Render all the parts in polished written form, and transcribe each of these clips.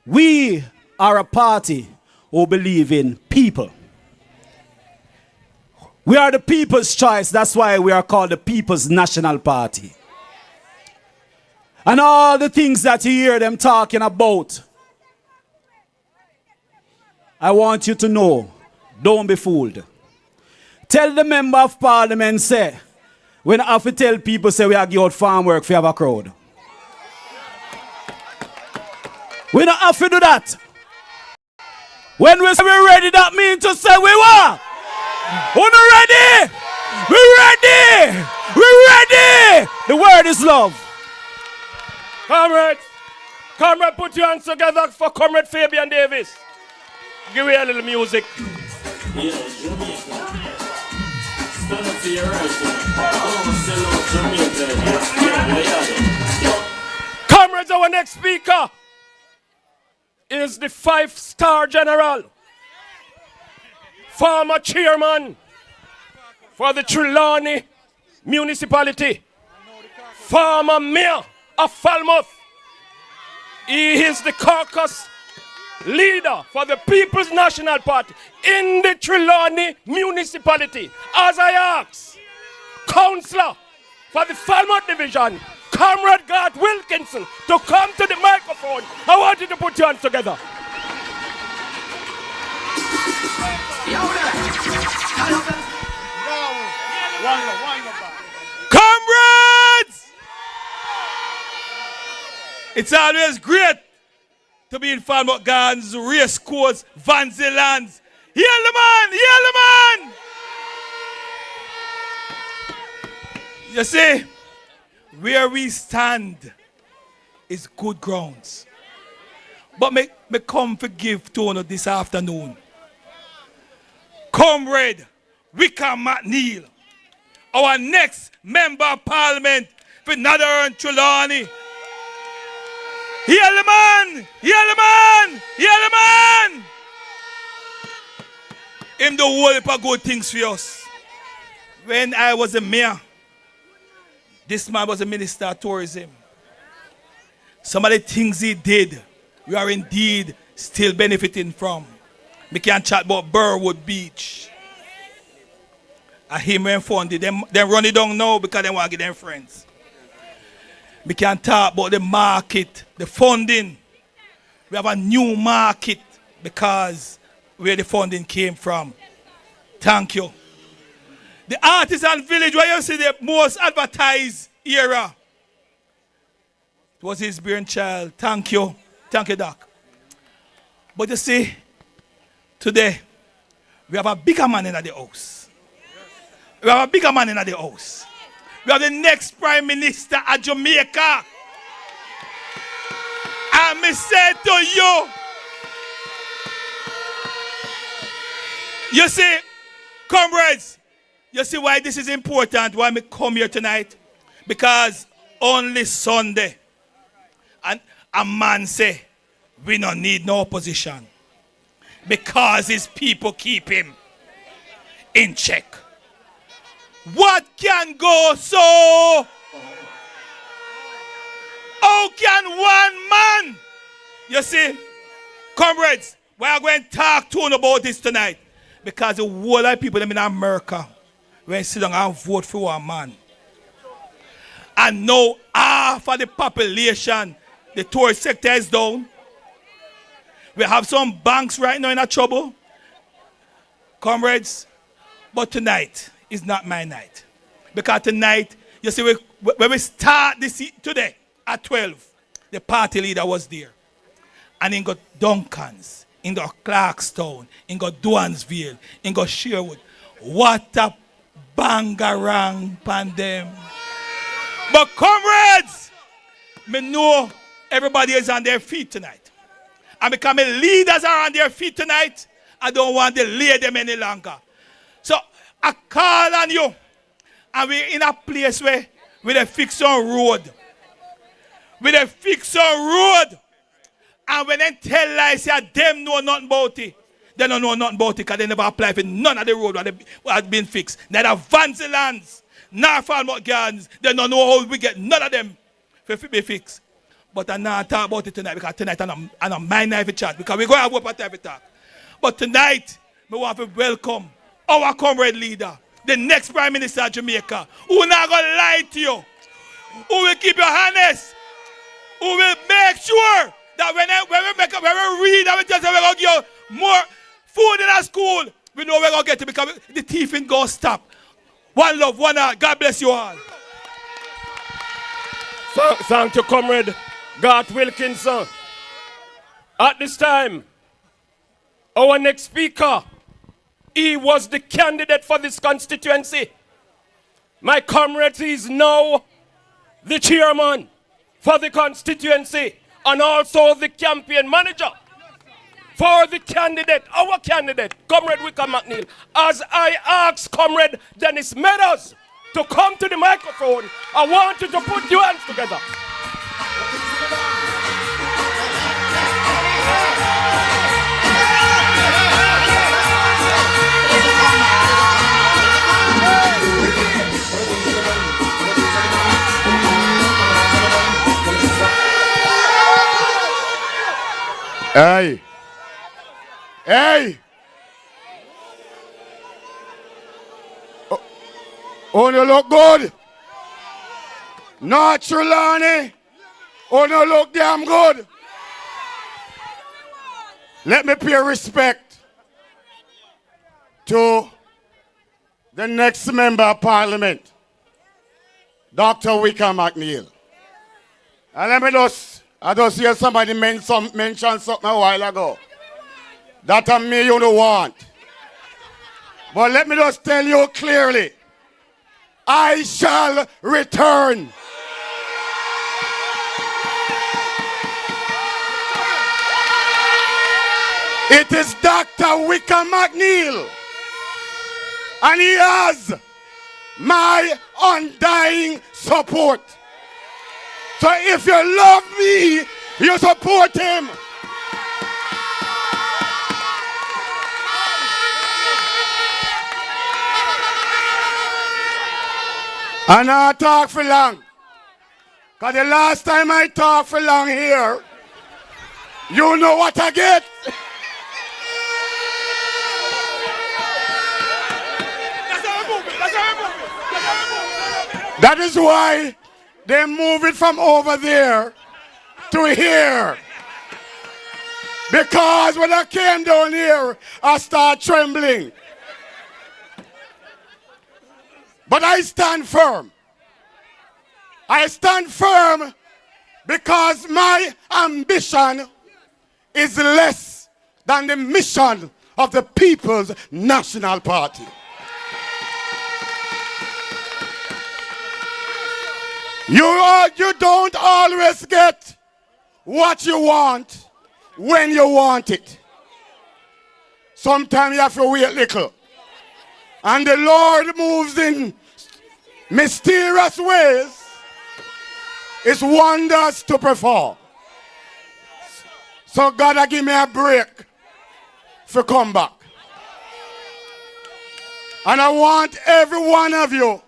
We are a party who believe in people. We are the people's choice. That's why we are called the People's National Party. And all the things that you hear them talking about, I want you to know, don't be fooled. Tell the member of parliament, say, when I have to tell people, say, we are give out farm work for have a crowd. We don't have to do that. When we say we're ready, that means to say we are. We're ready. We're ready. We're ready. The word is love. Comrade, put your hands together for Comrade Fabian Davis. Give me a little music. Yeah, Jamaica. Stand up to your right. Don't sell out Jamaica. Comrades, our next speaker is the 5-star general, former chairman for the Trelawny municipality, former mayor of Falmouth. He is the caucus leader for the People's National Party in the Trelawny municipality. As I ask, councillor for the Falmouth division, Comrade Garth Wilkinson, to come to the microphone. I want you to put your hands together. Comrades! It's always great to be in Falmouth Gardens, race course, Vanzy lands. Heal the man! Heal the man! You see, where we stand is good grounds. But me come forgive Tony this afternoon. Comrade Wykeham McNeil, our next member of parliament for Northern Trelawny. Heal the man! Heal the man! Heal the man! Him do whole heap of good things for us. When I was a mayor, this man was a minister of tourism. Some of the things he did, we are indeed still benefiting from. We can chat about Burwood Beach. And him when funded, them run it down now because they want to get them friends. We can talk about the market, the funding. We have a new market because where the funding came from. Thank you. The artisan village where you see the most advertised era. It was his brainchild. Thank you. Thank you, Doc. But you see, today, we have a bigger man in the house. We have a bigger man in the house. We have the next Prime Minister of Jamaica. And me say to you, you see, comrades, you see why this is important, why me come here tonight? Because only Sunday, and a man say, we don't need no opposition. Because his people keep him in check. What can go so? How can one man? You see, comrades, we are going to talk to you about this tonight. Because the whole of people in America, when they sit down and vote for one man. And now half of the population, the tourist sector is down. We have some banks right now in trouble. Comrades, but tonight is not my night. Because tonight, you see, when we start this today at 12, the party leader was there. And he got Duncans, he got Clarkstown, he got Duansville, he got Sherwood. What a bangarang pandem. But comrades, me know everybody is on their feet tonight. And because my leaders are on their feet tonight, I don't want to delay them any longer. So I call on you. And we're in a place where we fix on road. We fix on road. And when they tell lies, say them know nothing about it. They don't know nothing about it because they never apply for none of the road that has been fixed. Neither Vanzy lands, nor Falmouth Gardens. They don't know how we get none of them to be fixed. But I'm not talking about it tonight because tonight I'm a mind every chat because we're going to have up every talk. But tonight, we want to welcome our comrade leader, the next Prime Minister of Jamaica, who not going to lie to you, who will keep you honest, who will make sure that when we read and we tell you we're going to give you more food in our school, we know we're going to get it because the thief ain't going to stop. One love, one heart. God bless you all. Thank you, Comrade Garth Wilkinson. At this time, our next speaker, he was the candidate for this constituency. My comrade is now the chairman for the constituency and also the campaign manager for the candidate, our candidate, Comrade Wykeham McNeil. As I ask Comrade Dennis Meadows to come to the microphone, I want you to put your hands together. Hey! Hey! Oh, you look good. Not Trelawny. Oh, you look damn good. Let me pay respect to the next member of parliament, Dr. Wykeham McNeil. And let me I just hear somebody mention something a while ago. That a me you don't want. But let me just tell you clearly, I shall return. It is Dr. Wykeham McNeil, and he has my undying support. So if you love me, you support him. And I talk for long. Because the last time I talked for long here, you know what I get. That is why they move it from over there to here. Because when I came down here, I started trembling. But I stand firm. I stand firm because my ambition is less than the mission of the People's National Party. You don't always get what you want when you want it. Sometimes you have to wait a little. And the Lord moves in mysterious ways. It's wonders to perform. So God give me a break for come back. And I want every one of you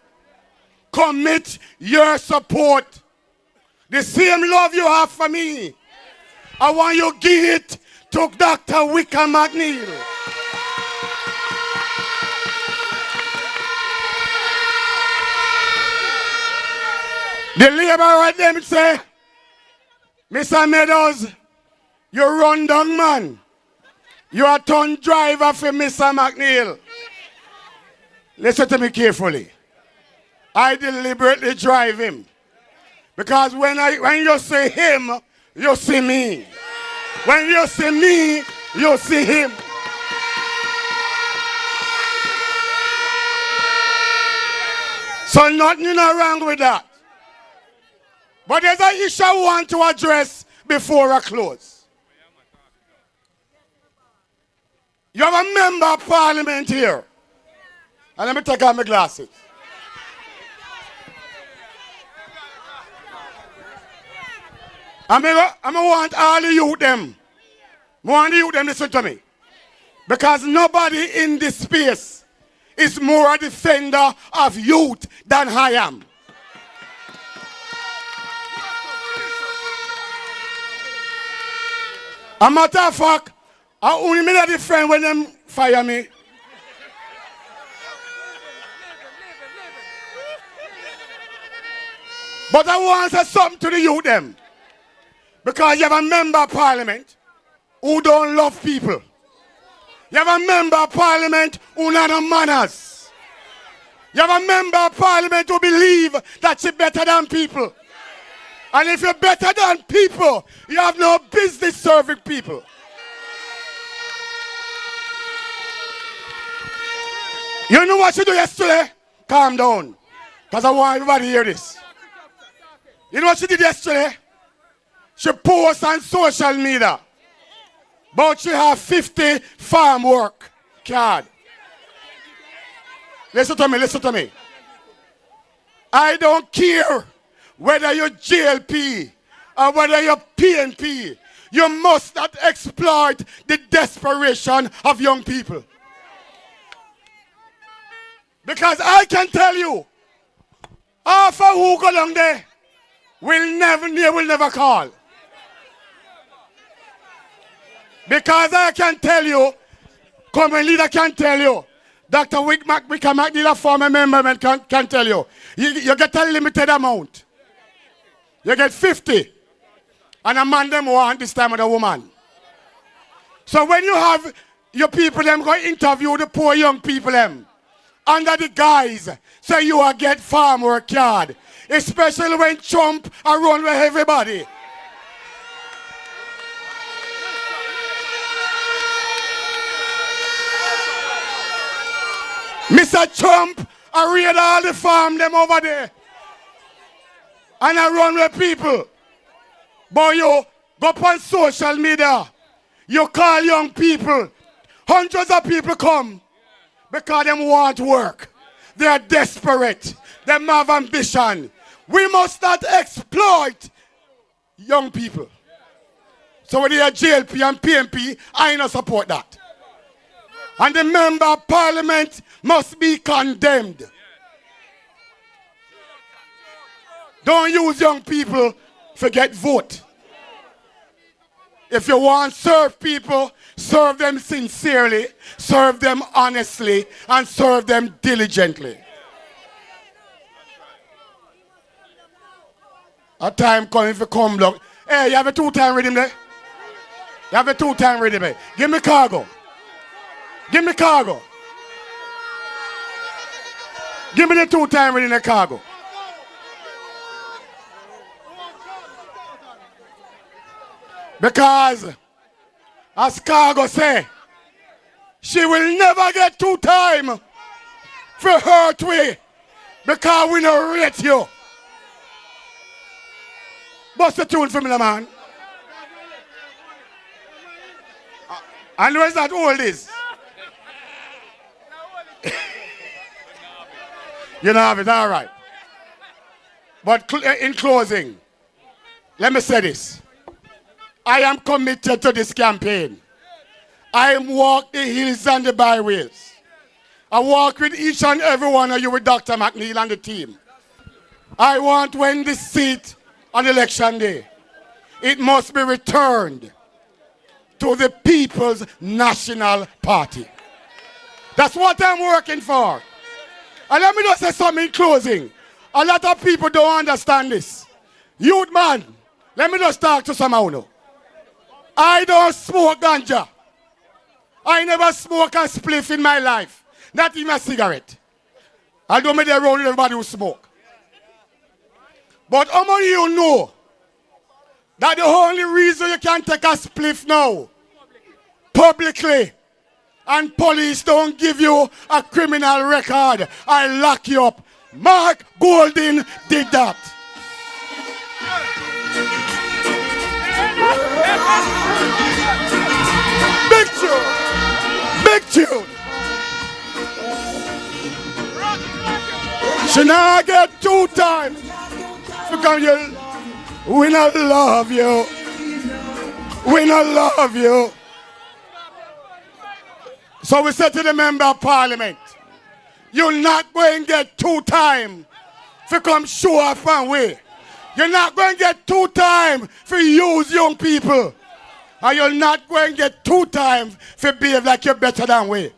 commit your support. The same love you have for me, I want you to give it to Dr. Wykeham McNeil. The labor right them say, Mr. Meadows, you run down man. You are a ton driver for Mr. McNeil. Listen to me carefully. I deliberately drive him. Because when you see him, you see me. When you see me, you see him. So nothing wrong with that. But there's an issue I want to address before I close. You have a member of parliament here. And let me take out my glasses. I want all the youth them. I want the youth them listen to me. Because nobody in this space is more a defender of youth than I am. A matter of fact, I only made a friend when them fire me. But I want to say something to the youth them. Because you have a member of parliament who don't love people. You have a member of parliament who not have manners. You have a member of parliament who believe that you're better than people. And if you're better than people, you have no business serving people. You know what she do yesterday? Calm down. Because I want everybody to hear this. You know what she did yesterday? She posts on social media but she have 50 farm work card. Listen to me, listen to me. I don't care whether you're JLP or whether you're PNP. You must not exploit the desperation of young people. Because I can tell you, half of who go along there will never call. Because I can tell you, common leader can tell you, Dr. Wykeham McNeil, a former member, can tell you, you get a limited amount. You get 50. And a man them want this time with a woman. So when you have your people them go interview the poor young people them, under the guise, so you will get farm work card. Especially when Trump are run with everybody. Mr. Trump, I read all the farm them over there. And I run with people. But you go up on social media. You call young people. Hundreds of people come. Because they want work. They are desperate. They have ambition. We must not exploit young people. So whether you're JLP and PNP, I don't support that. And the member of parliament must be condemned. Don't use young people to get vote. If you want to serve people, serve them sincerely, serve them honestly, and serve them diligently. A time coming for come block. Hey, you have a 2-time rhythm there? You have a 2-time rhythm there? Give me cargo. Give me cargo. Give me the 2-time rhythm in the cargo. Because, as Cargo say, she will never get 2 time for hurt we, because we don't rate you. Bust the tune for me, man. And where's that old is? You don't have it, all right. But in closing, let me say this. I am committed to this campaign. I walk the hills and the byways. I walk with each and every one of you with Dr. McNeil and the team. I want when the seat on election day, it must be returned to the People's National Party. That's what I'm working for. And let me just say something in closing. A lot of people don't understand this. Youth man, let me just talk to some of you. I don't smoke ganja. I never smoke a spliff in my life. Not even a cigarette. I don't make around with everybody who smoke. But how many of you know that the only reason you can take a spliff now, publicly, and police don't give you a criminal record, I lock you up. Mark Golding did that. Big tune. Big tune. She now get 2 times. Because we not love you. We not love you. So we said to the member of parliament, you're not going to get 2 times to come show off and way. You're not going to get 2 times to use young people. and you're not going to get 2 times for behave like you're better than we.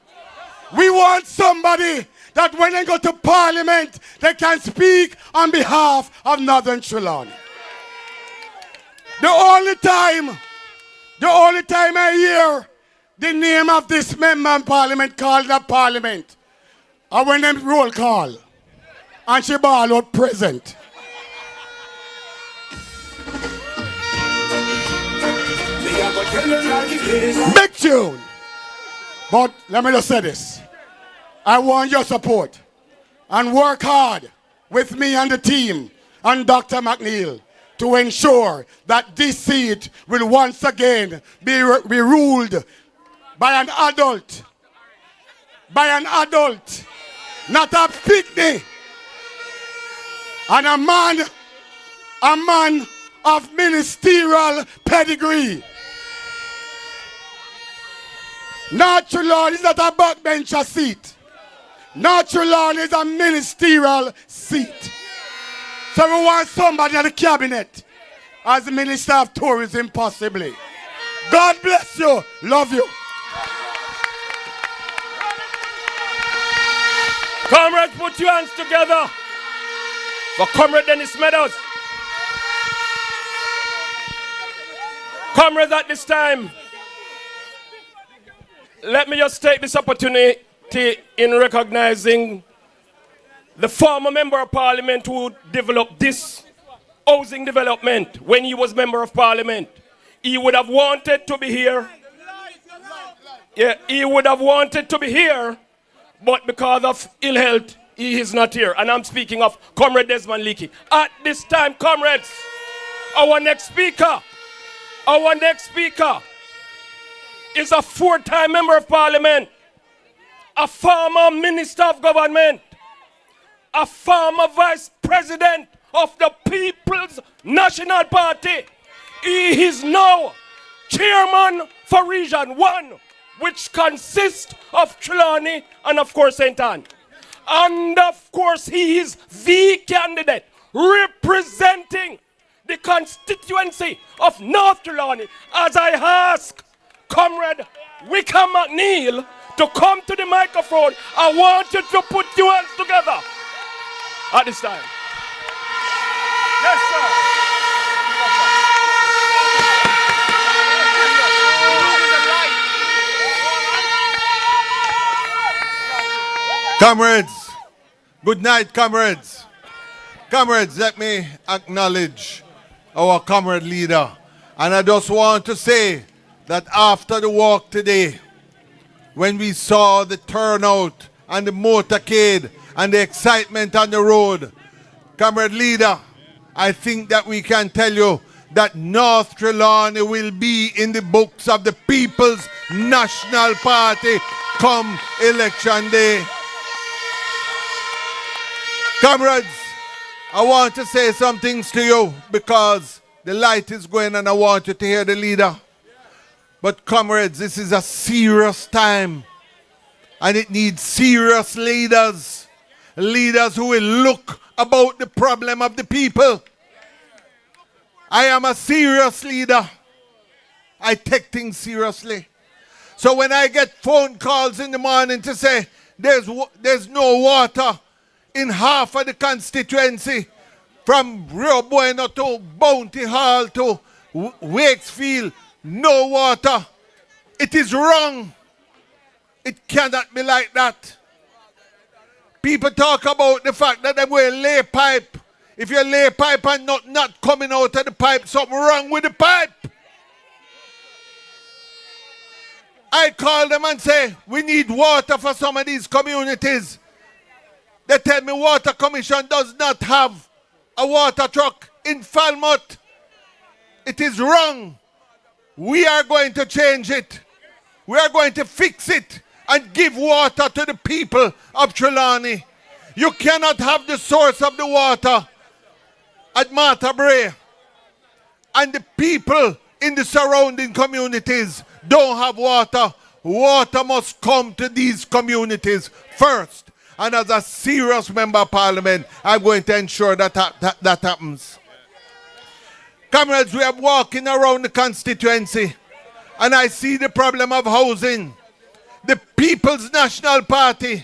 We want somebody that when they go to Parliament, they can speak on behalf of Northern Trelawny. The only time I hear the name of this member of Parliament called the Parliament, and when them roll call, and she ball out present. Big tune. But let me just say this. I want your support and work hard with me and the team and Dr. McNeil to ensure that this seat will once again be ruled by an adult. By an adult. Not a picnic. And a man of ministerial pedigree. North Trelawny is not a backbencher seat. North Trelawny is a ministerial seat. So we want somebody in the cabinet as the Minister of Tourism possibly. God bless you. Love you. Comrades, put your hands together for Comrade Dennis Meadows. Comrades, at this time, let me just take this opportunity in recognizing the former member of Parliament who developed this housing development when he was member of Parliament. He would have wanted to be here. Yeah, he would have wanted to be here, but because of ill health, he is not here. And I'm speaking of Comrade Desmond Leakey. At this time, comrades, our next speaker is a 4-time member of Parliament, a former Minister of Government, a former Vice President of the People's National Party. He is now Chairman for Region 1, which consists of Trelawny and of course St. Ann. And of course he is the candidate representing the constituency of North Trelawny. As I ask Comrade Wykeham McNeil to come to the microphone, I want you to put your hands together at this time. Yes, sir. Comrades, good night, comrades. Comrades, let me acknowledge our comrade leader. And I just want to say that after the walk today, when we saw the turnout and the motorcade and the excitement on the road, comrade leader, I think that we can tell you that North Trelawny will be in the books of the People's National Party come election day. Comrades, I want to say some things to you because the light is going and I want you to hear the leader. But comrades, this is a serious time and it needs serious leaders. Leaders who will look about the problem of the people. I am a serious leader. I take things seriously. So when I get phone calls in the morning to say there's no water in half of the constituency, from Rio Bueno to Bounty Hall to Wakefield, no water. It is wrong. It cannot be like that. People talk about the fact that they will lay pipe. If you lay pipe and not coming out of the pipe, something wrong with the pipe. I call them and say, we need water for some of these communities. They tell me Water Commission does not have a water truck in Falmouth. It is wrong. We are going to change it. We are going to fix it and give water to the people of Trelawny. You cannot have the source of the water at Martha Bray and the people in the surrounding communities don't have water. Water must come to these communities first. And as a serious member of Parliament, I'm going to ensure that that happens. Comrades, we are walking around the constituency and I see the problem of housing. The People's National Party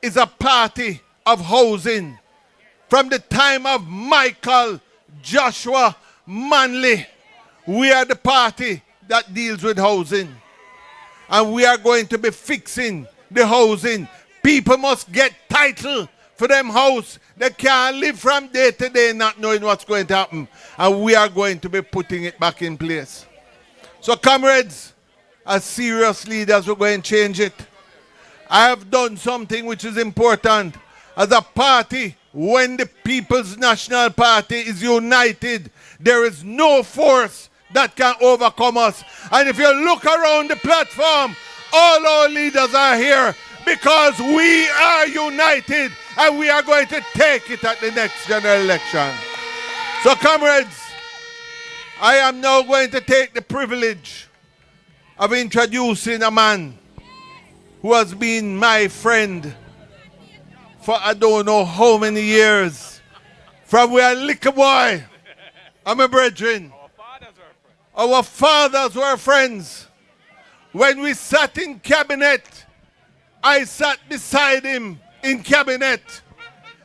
is a party of housing. From the time of Michael, Joshua, Manley, we are the party that deals with housing. And we are going to be fixing the housing. People must get title for them house. They can't live from day to day not knowing what's going to happen. And we are going to be putting it back in place. So comrades, as serious leaders, we're going to change it. I have done something which is important. As a party, when the People's National Party is united, there is no force that can overcome us. And if you look around the platform, all our leaders are here because we are united and we are going to take it at the next general election. So comrades, I am now going to take the privilege of introducing a man who has been my friend for I don't know how many years. From we are little boy, I'm a brethren. Our fathers were friends. When we sat in cabinet, I sat beside him in cabinet.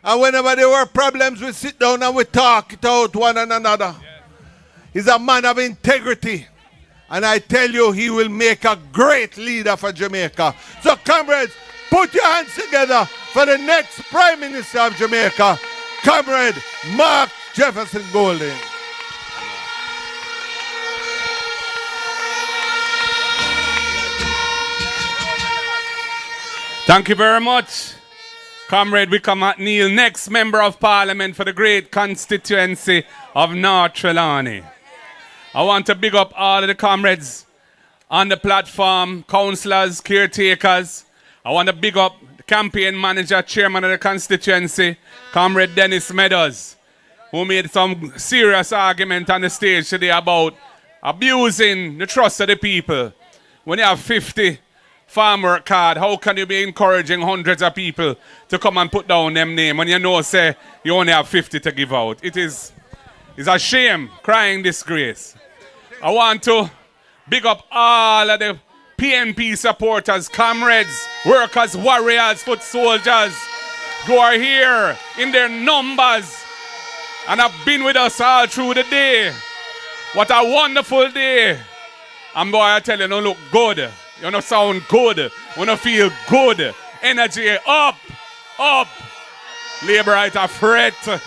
And whenever there were problems, we sit down and we talk it out one and another. He's a man of integrity. And I tell you, he will make a great leader for Jamaica. So comrades, put your hands together for the next Prime Minister of Jamaica, Comrade Mark Jefferson Golding. Thank you very much, Comrade Wykeham McNeil, next Member of Parliament for the great constituency of North Trelawny. I want to big up all of the comrades on the platform, councillors, caretakers. I want to big up the campaign manager, chairman of the constituency, Comrade Dennis Meadows, who made some serious argument on the stage today about abusing the trust of the people. When you have 50 farm work card, how can you be encouraging hundreds of people to come and put down them name when you know, say, you only have 50 to give out? It's a shame, crying disgrace. I want to big up all of the PNP supporters, comrades, workers, warriors, foot soldiers who are here in their numbers and have been with us all through the day. What a wonderful day. And boy, I tell you, you look good. You don't sound good. You don't feel good. Energy up, up. Labor right a fret.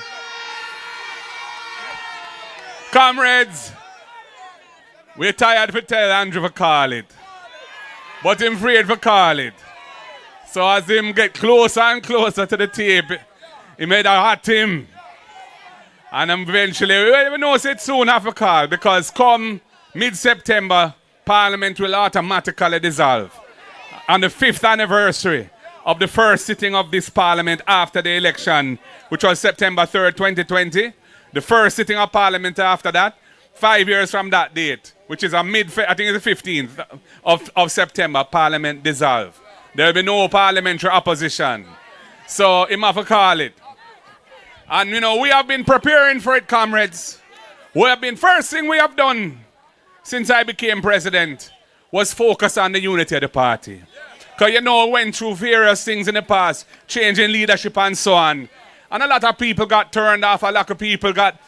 Comrades, we're tired to tell Andrew to call it. But him afraid to call it. So as him get closer and closer to the tape, he made a hot him. And eventually, we know it soon have a call because come mid-September, Parliament will automatically dissolve. On the 5th anniversary of the first sitting of this Parliament after the election, which was September 3rd, 2020, the first sitting of Parliament after that, 5 years from that date, which is I think it's the 15th of September, Parliament dissolved. There will be no parliamentary opposition. So, him have to call it. And you know, we have been preparing for it, comrades. First thing we have done since I became president was focus on the unity of the party. Because you know, I went through various things in the past, changing leadership and so on. And a lot of people got turned off, a lot of people got,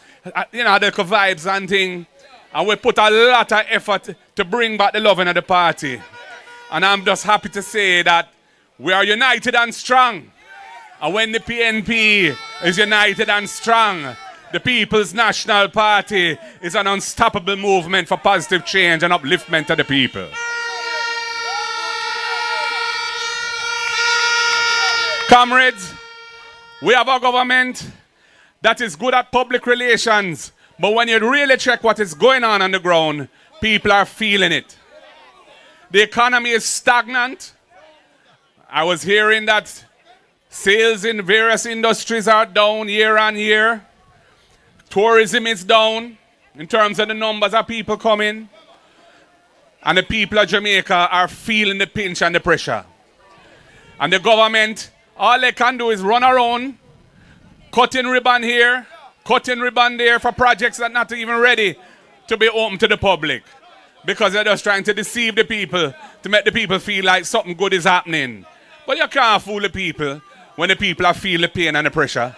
you know, the vibes and things. And we put a lot of effort to bring back the loving of the party. And I'm just happy to say that we are united and strong. And when the PNP is united and strong, the People's National Party is an unstoppable movement for positive change and upliftment of the people. Comrades, we have a government that is good at public relations, but when you really check what is going on the ground, people are feeling it. The economy is stagnant. I was hearing that sales in various industries are down year on year. Tourism is down in terms of the numbers of people coming. And the people of Jamaica are feeling the pinch and the pressure. And the government, all they can do is run around, cutting ribbon here, cutting ribbon there for projects that are not even ready to be open to the public because they're just trying to deceive the people, to make the people feel like something good is happening. But you can't fool the people when the people are feeling the pain and the pressure.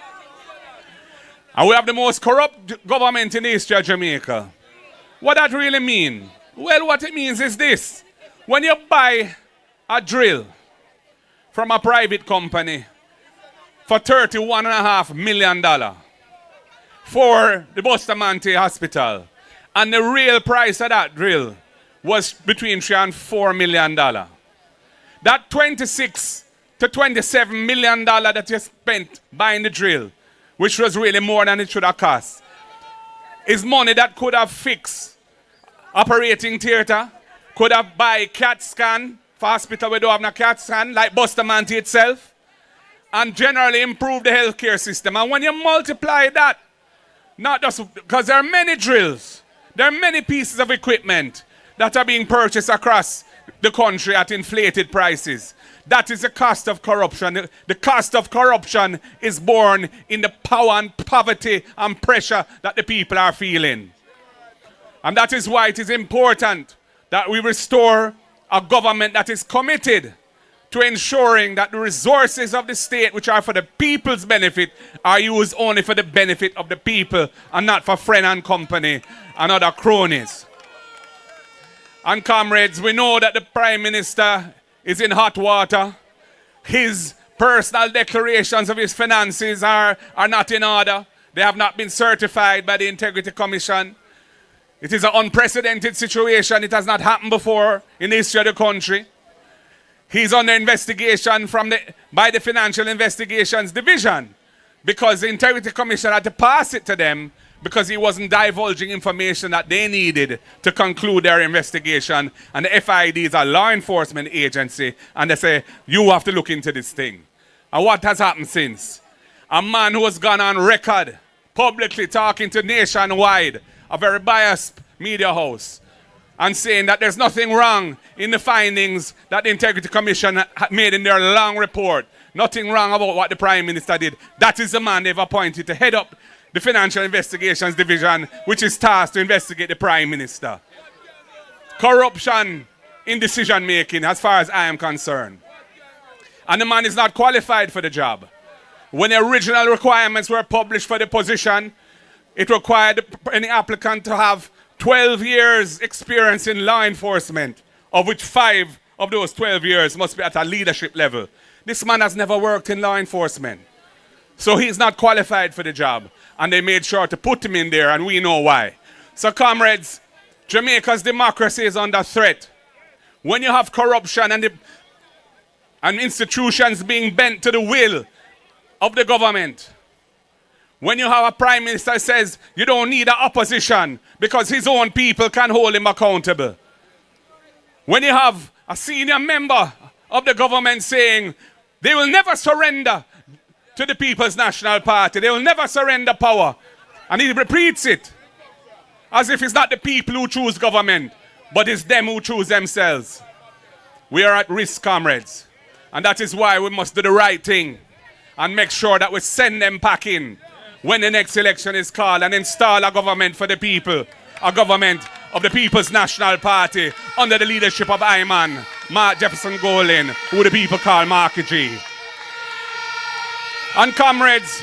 And we have the most corrupt government in the history of Jamaica. What that really mean? Well, what it means is this. When you buy a drill from a private company for $31.5 million for the Bustamante Hospital, and the real price of that drill was between $3 and $4 million. That $26 to $27 million that you spent buying the drill, which was really more than it should have cost, is money that could have fixed operating theater, could have buy CAT scan for hospital we don't have no CAT scan, like Bustamante itself, and generally improve the healthcare system. And when you multiply that, not just because there are many drills, there are many pieces of equipment that are being purchased across the country at inflated prices. That is the cost of corruption. The cost of corruption is born in the power and poverty and pressure that the people are feeling. And that is why it is important that we restore a government that is committed to ensuring that the resources of the state, which are for the people's benefit, are used only for the benefit of the people and not for friend and company and other cronies. And comrades, we know that the Prime Minister is in hot water. His personal declarations of his finances are not in order. They have not been certified by the Integrity Commission. It is an unprecedented situation. It has not happened before in the history of the country. He's under investigation by the Financial Investigations Division because the Integrity Commission had to pass it to them because he wasn't divulging information that they needed to conclude their investigation. And the FID is a law enforcement agency, and they say, you have to look into this thing. And what has happened since? A man who has gone on record publicly talking to Nationwide, a very biased media house, and saying that there's nothing wrong in the findings that the Integrity Commission made in their long report. Nothing wrong about what the Prime Minister did. That is the man they've appointed to head up the Financial Investigations Division, which is tasked to investigate the Prime Minister. Corruption in decision making, as far as I am concerned. And the man is not qualified for the job. When the original requirements were published for the position, it required any applicant to have 12 years experience in law enforcement, of which 5 of those 12 years must be at a leadership level. This man has never worked in law enforcement. So he's not qualified for the job. And they made sure to put him in there, and we know why. So comrades, Jamaica's democracy is under threat. When you have corruption and institutions being bent to the will of the government, when you have a Prime Minister who says you don't need an opposition because his own people can hold him accountable. When you have a senior member of the government saying they will never surrender to the People's National Party, they will never surrender power, and he repeats it as if it's not the people who choose government, but it's them who choose themselves. We are at risk, comrades, and that is why we must do the right thing and make sure that we send them back in when the next election is called and install a government for the people, a government of the People's National Party under the leadership of Iman, Mark Jefferson Golding, who the people call Marky G. And comrades,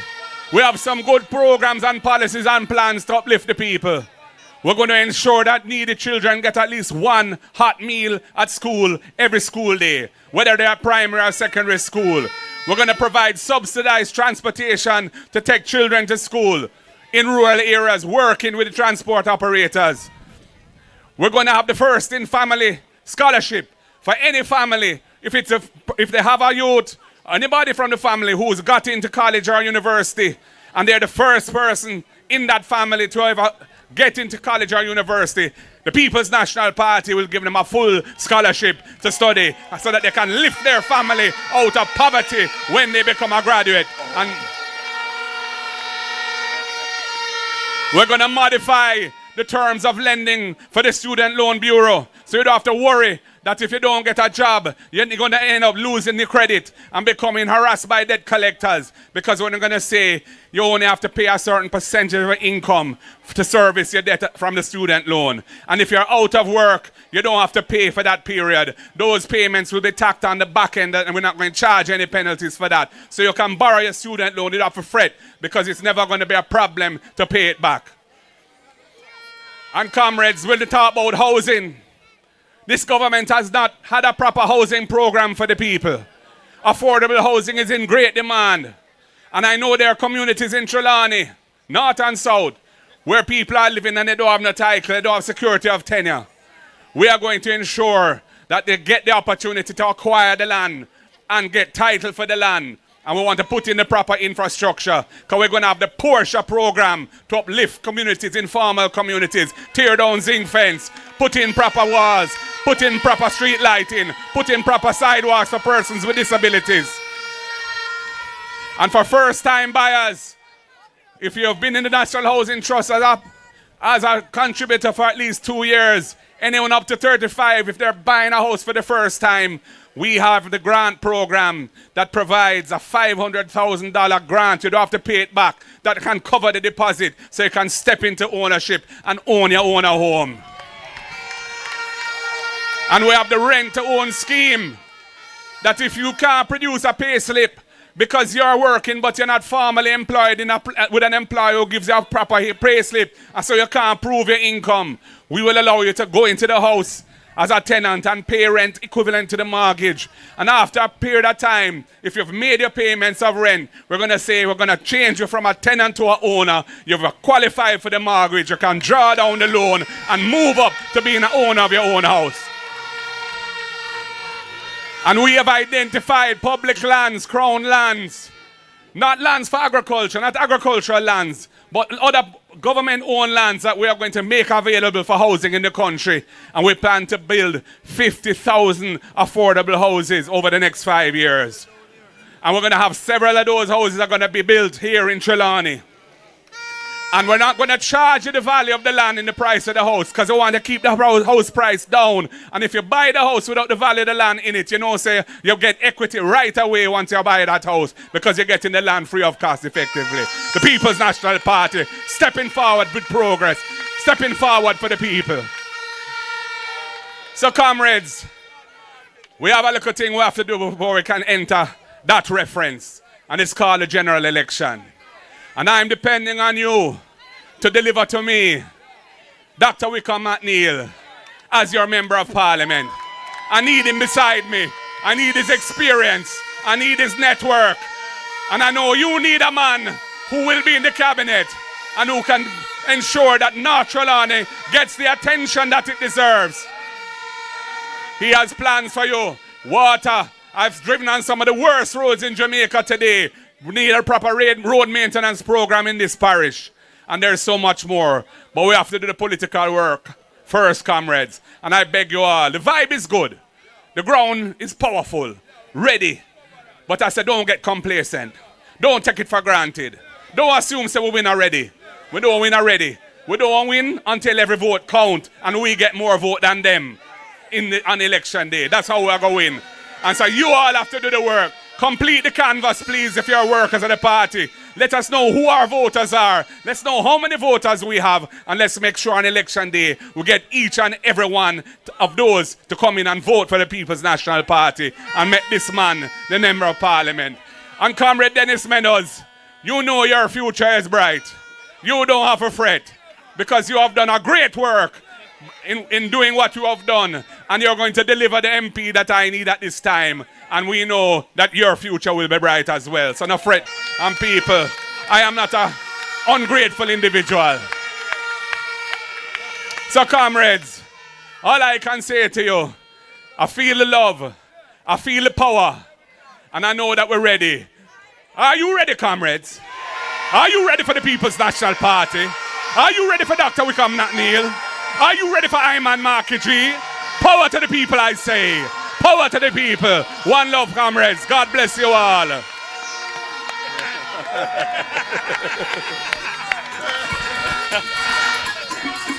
we have some good programs and policies and plans to uplift the people. We're going to ensure that needy children get at least one hot meal at school every school day, whether they are primary or secondary school. We're going to provide subsidized transportation to take children to school in rural areas, working with the transport operators. We're going to have the first in family scholarship for any family. If they have a youth, anybody from the family who's got into college or university, and they're the first person in that family to ever get into college or university, the People's National Party will give them a full scholarship to study so that they can lift their family out of poverty when they become a graduate. And we're going to modify the terms of lending for the Student Loan Bureau. So you don't have to worry that if you don't get a job, you're going to end up losing the credit and becoming harassed by debt collectors. Because when they're going to say you only have to pay a certain percentage of your income to service your debt from the student loan. And if you're out of work, you don't have to pay for that period. Those payments will be tacked on the back end and we're not going to charge any penalties for that. So you can borrow your student loan, you don't have to fret because it's never going to be a problem to pay it back. And comrades, we'll talk about housing. This government has not had a proper housing program for the people. Affordable housing is in great demand. And I know there are communities in Trelawny, north and south, where people are living and they don't have no title, they don't have security of tenure. We are going to ensure that they get the opportunity to acquire the land and get title for the land. And we want to put in the proper infrastructure because we're going to have the Porsche program to uplift communities, informal communities, tear down zinc fence, put in proper walls, put in proper street lighting, put in proper sidewalks for persons with disabilities. And for first-time buyers, if you have been in the National Housing Trust as a contributor for at least 2 years, anyone up to 35, if they're buying a house for the first time, we have the grant program that provides a $500,000 grant. You don't have to pay it back. That can cover the deposit so you can step into ownership and own your own home. And we have the rent-to-own scheme that if you can't produce a pay slip because you're working but you're not formally employed with an employer who gives you a proper pay slip and so you can't prove your income, we will allow you to go into the house as a tenant and pay rent equivalent to the mortgage. And after a period of time, if you've made your payments of rent, we're going to say we're going to change you from a tenant to an owner. You've qualified for the mortgage. You can draw down the loan and move up to being an owner of your own house. And we have identified public lands, crown lands, not lands for agriculture, not agricultural lands, but other government-owned lands that we are going to make available for housing in the country. And we plan to build 50,000 affordable houses over the next 5 years. And we're going to have several of those houses are going to be built here in Trelawny. And we're not going to charge you the value of the land in the price of the house because we want to keep the house price down. And if you buy the house without the value of the land in it, you know, say you get equity right away once you buy that house because you're getting the land free of cost effectively. The People's National Party stepping forward with progress, stepping forward for the people. So comrades, we have a little thing we have to do before we can enter that reference. And it's called the general election. And I'm depending on you to deliver to me Dr. Wykeham McNeil as your member of parliament. I need him beside me. I need his experience. I need his network. And I know you need a man who will be in the cabinet and who can ensure that North Trelawny gets the attention that it deserves. He has plans for you. Water. I've driven on some of the worst roads in Jamaica today. We need a proper road maintenance program in this parish. And there's so much more. But we have to do the political work first, comrades. And I beg you all, the vibe is good. The ground is powerful, ready. But I said, don't get complacent. Don't take it for granted. Don't assume say we win already. We don't win already. We don't win until every vote count and we get more vote than them on election day. That's how we're going to win. And so you all have to do the work. Complete the canvas, please, if you're workers of the party. Let us know who our voters are. Let's know how many voters we have. And let's make sure on election day we get each and every one of those to come in and vote for the People's National Party and make this man the member of parliament. And Comrade Dennis Meadows, you know your future is bright. You don't have to fret because you have done a great work in doing what you have done. And you're going to deliver the MP that I need at this time. And we know that your future will be bright as well. So no fret, and people, I am not an ungrateful individual. So comrades, all I can say to you, I feel the love, I feel the power, and I know that we're ready. Are you ready, comrades? Are you ready for the People's National Party? Are you ready for Dr. Wykeham McNeil? Are you ready for Iman Marky G? Power to the people, I say. Power to the people. One love, comrades. God bless you all.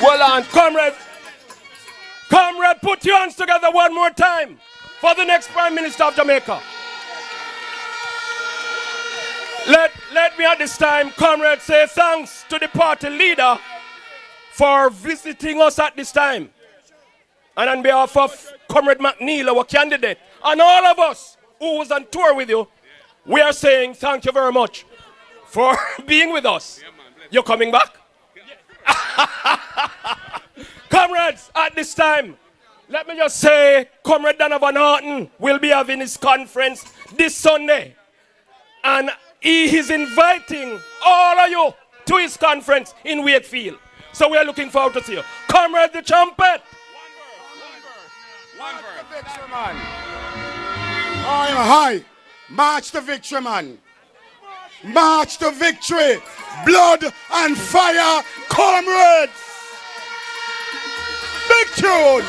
Well on, comrade. Comrade, put your hands together one more time for the next Prime Minister of Jamaica. Let me at this time, comrade, say thanks to the party leader for visiting us at this time. And on behalf of Comrade McNeil, our candidate, and all of us who was on tour with you, we are saying thank you very much for being with us. You're coming back? Comrades, at this time, let me just say, Comrade Donovan Horton will be having his conference this Sunday. And he is inviting all of you to his conference in Wakefield. So we are looking forward to see you. Comrade the trumpet. One verse. Victory, man. I'm high. March to victory, man. March to victory. Blood and fire, comrades. Big tune.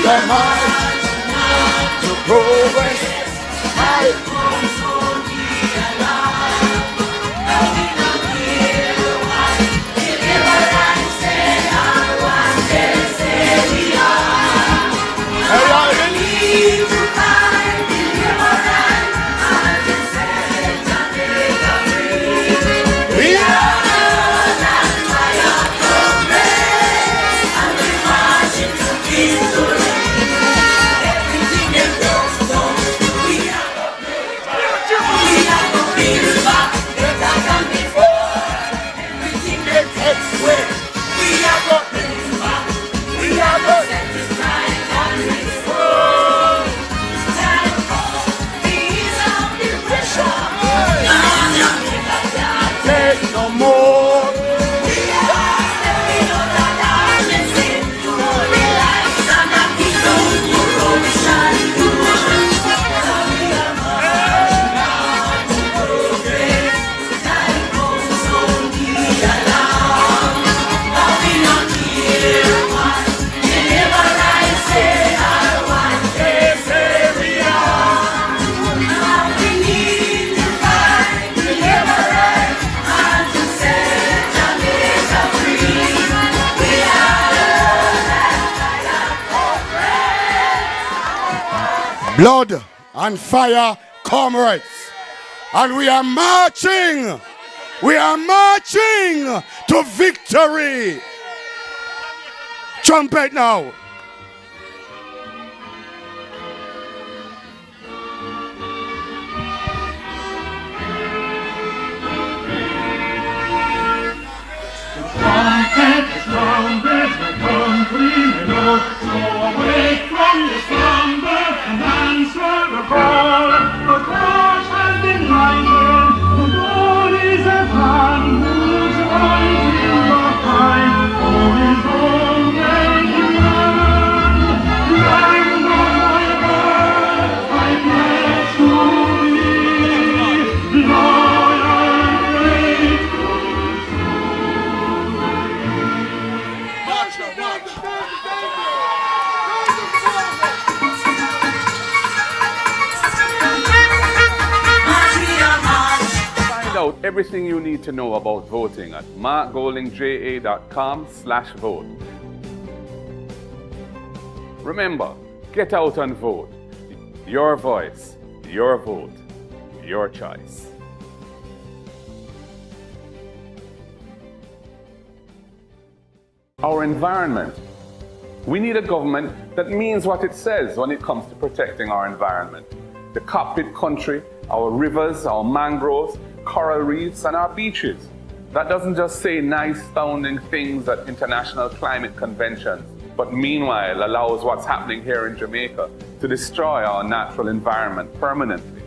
The march to progress. Blood and fire, comrades. And we are marching to victory. Trumpet now. Trumpet, the country below, so awake from your slumber and answer the call. The torch has been lighted, the dawn is at hand. Who's rising behind? Oh, his own name land. Land of my birth, I pledge to thee, loyal, faithful. Find out everything you need to know about voting at markgoldingja.com/vote. Remember, get out and vote. Your voice, your vote, your choice. Our environment. We need a government that means what it says when it comes to protecting our environment. The cockpit country, our rivers, our mangroves, coral reefs, and our beaches. That doesn't just say nice sounding things at international climate conventions, but meanwhile allows what's happening here in Jamaica to destroy our natural environment permanently.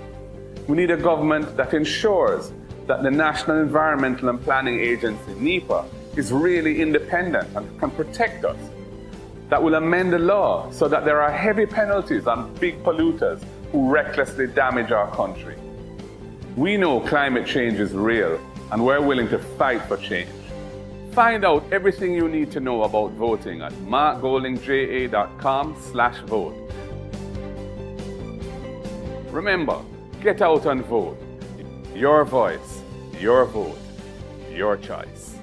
We need a government that ensures that the National Environmental and Planning Agency, NEPA, is really independent and can protect us. That will amend the law so that there are heavy penalties on big polluters who recklessly damage our country. We know climate change is real and we're willing to fight for change. Find out everything you need to know about voting at markgoldingja.com/vote. Remember, Get out and vote. Your voice, your vote, your choice.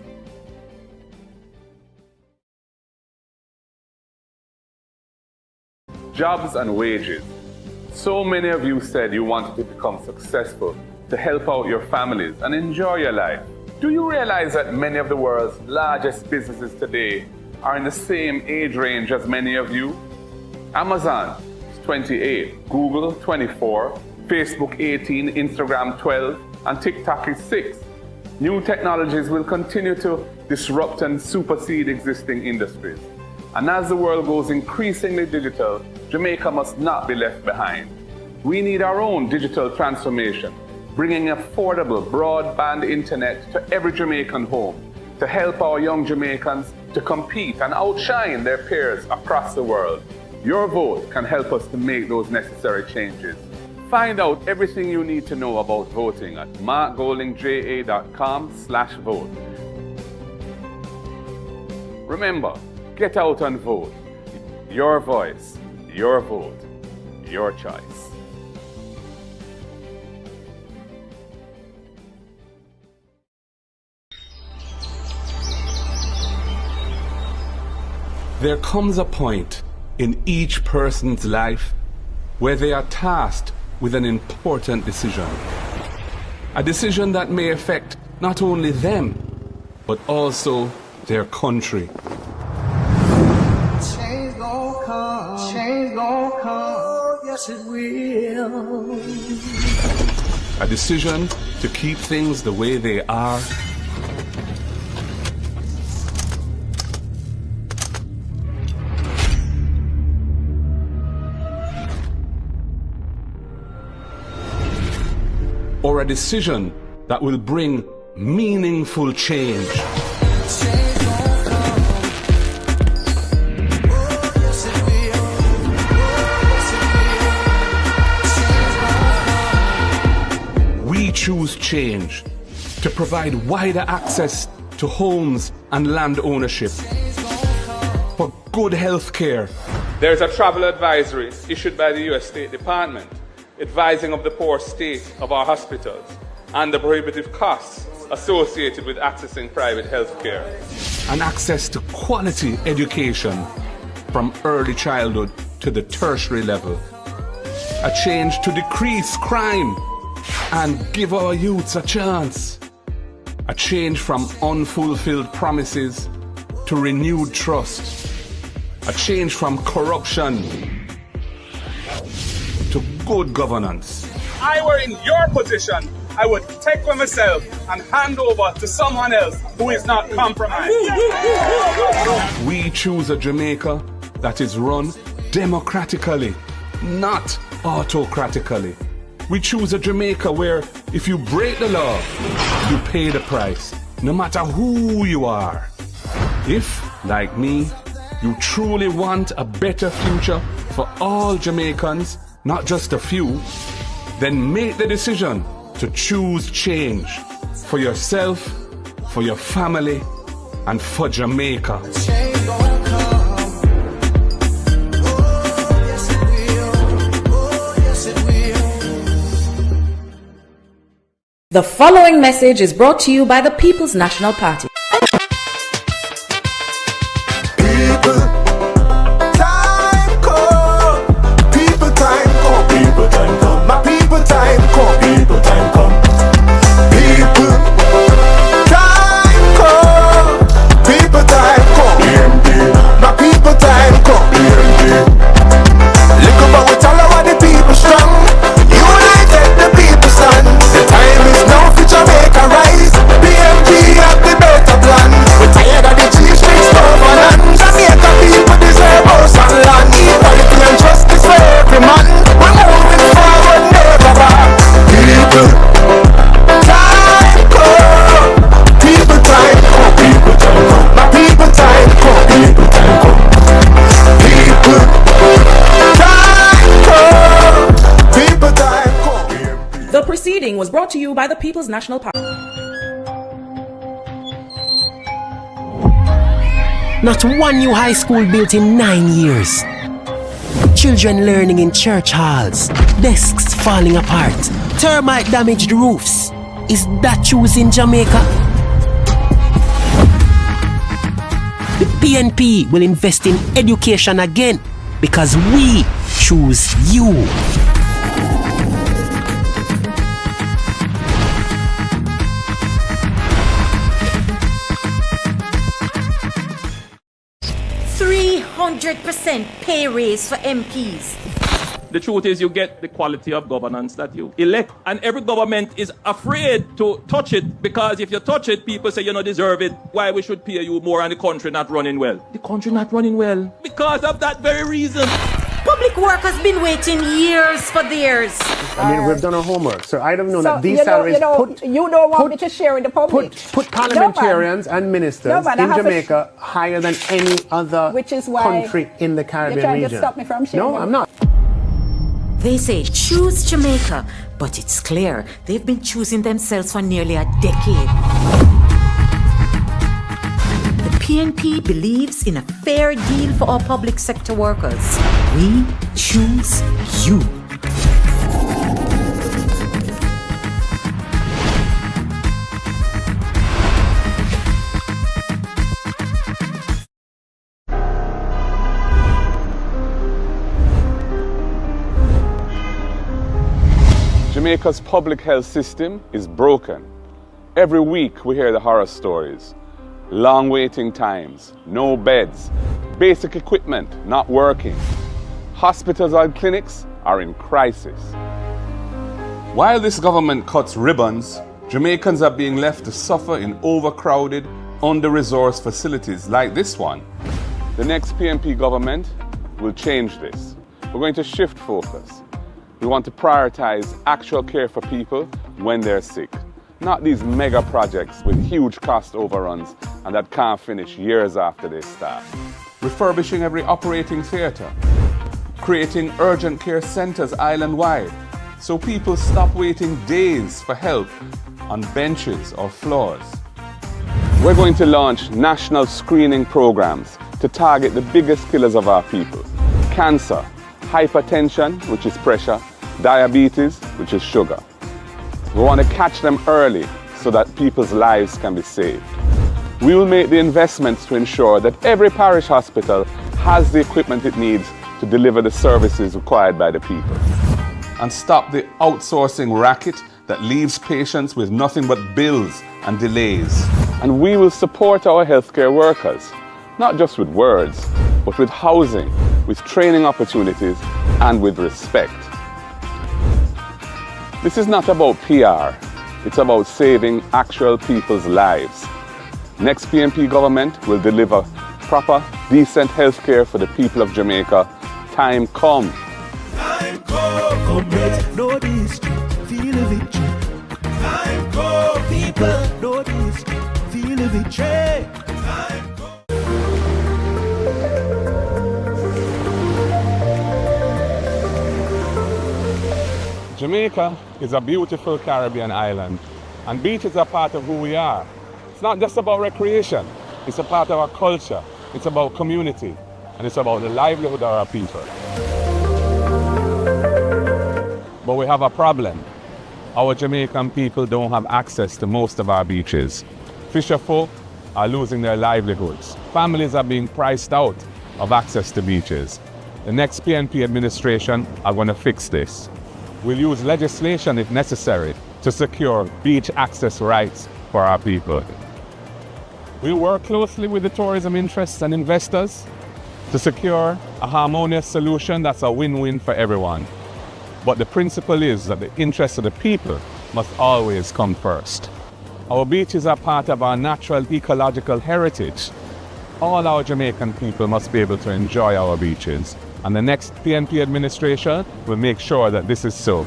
Jobs and wages. So many of you said you wanted to become successful, to help out your families and enjoy your life. Do you realize that many of the world's largest businesses today are in the same age range as many of you? Amazon is 28, Google 24, Facebook 18, Instagram 12, and TikTok is 6. New technologies will continue to disrupt and supersede existing industries. And as the world goes increasingly digital, Jamaica must not be left behind. We need our own digital transformation, bringing affordable broadband internet to every Jamaican home to help our young Jamaicans to compete and outshine their peers across the world. Your vote can help us to make those necessary changes. Find out everything you need to know about voting at markgoldingja.com/vote. Remember, get out and vote. Your voice, your vote, your choice. There comes a point in each person's life where they are tasked with an important decision. A decision that may affect not only them, but also their country. Change gon' come, change gon' come, yes it will. A decision to keep things the way they are, or a decision that will bring meaningful change. We choose change to provide wider access to homes and land ownership, for good health care. There's a travel advisory issued by the U.S. State Department advising of the poor state of our hospitals and the prohibitive costs associated with accessing private health care. And access to quality education from early childhood to the tertiary level. A change to decrease crime and give our youths a chance. A change from unfulfilled promises to renewed trust. A change from corruption to good governance. If I were in your position, I would take for myself and hand over to someone else who is not compromised. We choose a Jamaica that is run democratically, not autocratically. We choose a Jamaica where if you break the law, you pay the price, no matter who you are. If, like me, you truly want a better future for all Jamaicans, not just a few, then make the decision to choose change for yourself, for your family, and for Jamaica. The following message is brought to you by the People's National Party. Was brought to you by the People's National Party. Not one new high school built in 9 years. Children learning in church halls. Desks falling apart. Termite damaged roofs. Is that choosing Jamaica? The PNP will invest in education again because we choose you. %300% pay raise for MPs. The truth is you get the quality of governance that you elect. And every government is afraid to touch it because if you touch it, people say you don't deserve it. Why we should pay you more and the country not running well? The country not running well because of that very reason. Public work has been waiting years for theirs. I mean, we've done our homework, so I don't know So, that these salaries you don't want me to share with the public. put parliamentarians and ministers in Jamaica higher than any other country in the Caribbean you're trying region. to stop me from sharing. No, I'm not. They say choose Jamaica, but it's clear they've been choosing themselves for nearly a decade. The PNP believes in a fair deal for our public sector workers. We choose you. Jamaica's public health system is broken. Every week we hear the horror stories. Long waiting times, no beds, basic equipment not working. Hospitals and clinics are in crisis. While this government cuts ribbons, Jamaicans are being left to suffer in overcrowded, under-resourced facilities like this one. The next PNP government will change this. We're going to shift focus. We want to prioritize actual care for people when they're sick, not these mega projects with huge cost overruns and that can't finish years after they start. Refurbishing every operating theatre, creating urgent care centres island-wide so people stop waiting days for help on benches or floors. We're going to launch national screening programs to target the biggest killers of our people: cancer, hypertension, which is pressure, diabetes, which is sugar. We want to catch them early so that people's lives can be saved. We will make the investments to ensure that every parish hospital has the equipment it needs to deliver the services required by the people. And stop the outsourcing racket that leaves patients with nothing but bills and delays. And we will support our healthcare workers, not just with words, but with housing, with training opportunities, and with respect. This is not about PR, it's about saving actual people's lives. Next PNP government will deliver proper, decent healthcare for the people of Jamaica. Time come. Time come. Comrades, know the history, feel the victory. Time come. People, know the history, feel the victory. Time come. Jamaica is a beautiful Caribbean island, and beaches are part of who we are. It's not just about recreation, it's a part of our culture, it's about community, and it's about the livelihood of our people. But we have a problem. Our Jamaican people don't have access to most of our beaches. Fisher folk are losing their livelihoods. Families are being priced out of access to beaches. The next PNP administration are going to fix this. We'll use legislation if necessary to secure beach access rights for our people. We'll work closely with the tourism interests and investors to secure a harmonious solution that's a win-win for everyone. But the principle is that the interests of the people must always come first. Our beaches are part of our natural ecological heritage. All our Jamaican people must be able to enjoy our beaches. And the next PNP administration will make sure that this is so.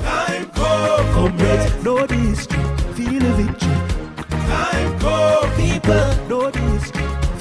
Time come. Comrades, know the history, feel the victory. Time come. People, know the